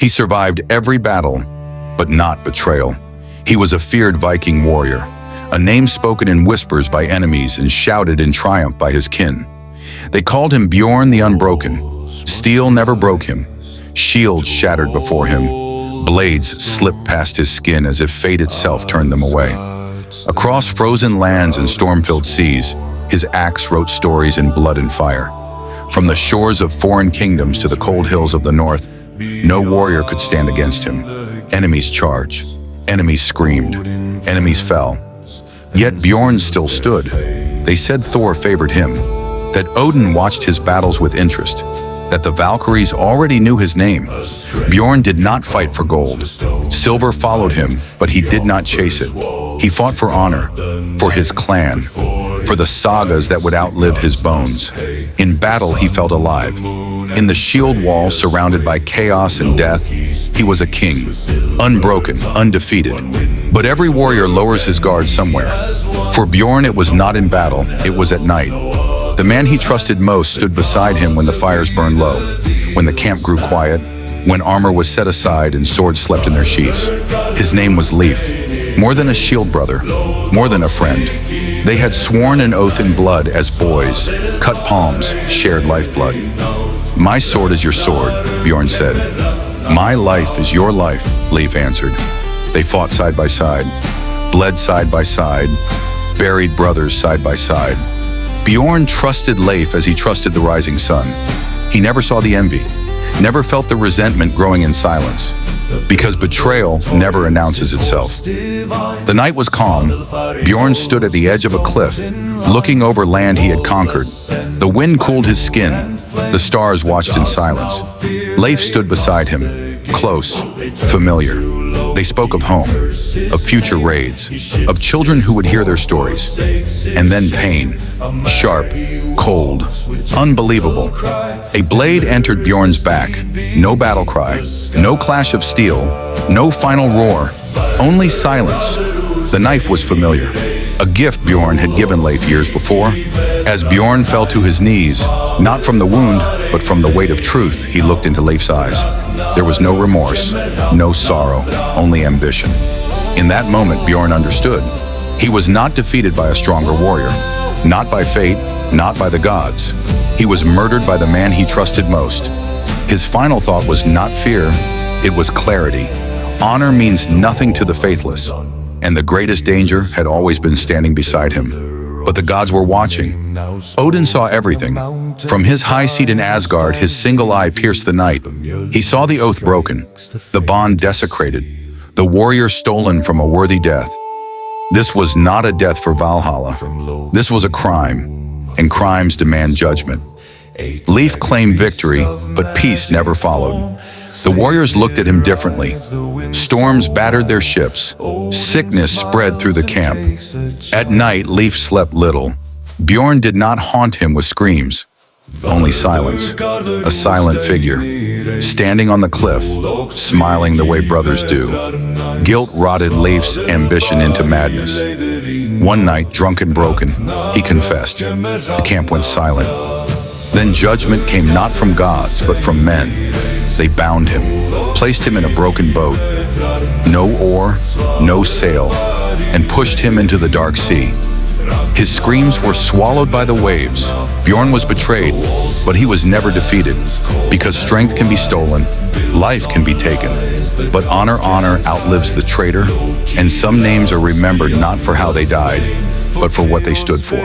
He survived every battle, but not betrayal. He was a feared Viking warrior, a name spoken in whispers by enemies and shouted in triumph by his kin. They called him Bjorn the Unbroken. Steel never broke him. Shields shattered before him. Blades slipped past his skin as if fate itself turned them away. Across frozen lands and storm-filled seas, his axe wrote stories in blood and fire. From the shores of foreign kingdoms to the cold hills of the north, no warrior could stand against him. Enemies charged. Enemies screamed. Enemies fell. Yet Bjorn still stood. They said Thor favored him, that Odin watched his battles with interest, that the Valkyries already knew his name. Bjorn did not fight for gold. Silver followed him, but he did not chase it. He fought for honor, for his clan, for the sagas that would outlive his bones. In battle, he felt alive. In the shield wall surrounded by chaos and death, he was a king, unbroken, undefeated. But every warrior lowers his guard somewhere. For Bjorn, it was not in battle, it was at night. The man he trusted most stood beside him when the fires burned low, when the camp grew quiet, when armor was set aside and swords slept in their sheaths. His name was Leif, more than a shield brother, more than a friend. They had sworn an oath in blood as boys, cut palms, shared lifeblood. "My sword is your sword," Bjorn said. "My life is your life," Leif answered. They fought side by side, bled side by side, buried brothers side by side. Bjorn trusted Leif as he trusted the rising sun. He never saw the envy, never felt the resentment growing in silence, because betrayal never announces itself. The night was calm. Bjorn stood at the edge of a cliff, looking over land he had conquered. The wind cooled his skin. The stars watched in silence. Leif stood beside him, close, familiar. They spoke of home, of future raids, of children who would hear their stories. And then pain, sharp, cold, unbelievable. A blade entered Bjorn's back. No battle cry, no clash of steel, no final roar, only silence. The knife was familiar, a gift Bjorn had given Leif years before. As Bjorn fell to his knees, not from the wound, but from the weight of truth, he looked into Leif's eyes. There was no remorse, no sorrow, only ambition. In that moment, Bjorn understood. He was not defeated by a stronger warrior, not by fate, not by the gods. He was murdered by the man he trusted most. His final thought was not fear, it was clarity. Honor means nothing to the faithless, and the greatest danger had always been standing beside him. But the gods were watching. Odin saw everything. From his high seat in Asgard, his single eye pierced the night. He saw the oath broken, the bond desecrated, the warrior stolen from a worthy death. This was not a death for Valhalla. This was a crime, and crimes demand judgment. Leif claimed victory, but peace never followed. The warriors looked at him differently. Storms battered their ships. Sickness spread through the camp. At night, Leif slept little. Bjorn did not haunt him with screams, only silence. A silent figure, standing on the cliff, smiling the way brothers do. Guilt rotted Leif's ambition into madness. One night, drunk and broken, he confessed. The camp went silent. Then judgment came not from gods, but from men. They bound him, placed him in a broken boat, no oar, no sail, and pushed him into the dark sea. His screams were swallowed by the waves. Bjorn was betrayed, but he was never defeated, because strength can be stolen, life can be taken, but honor outlives the traitor, and some names are remembered not for how they died, but for what they stood for.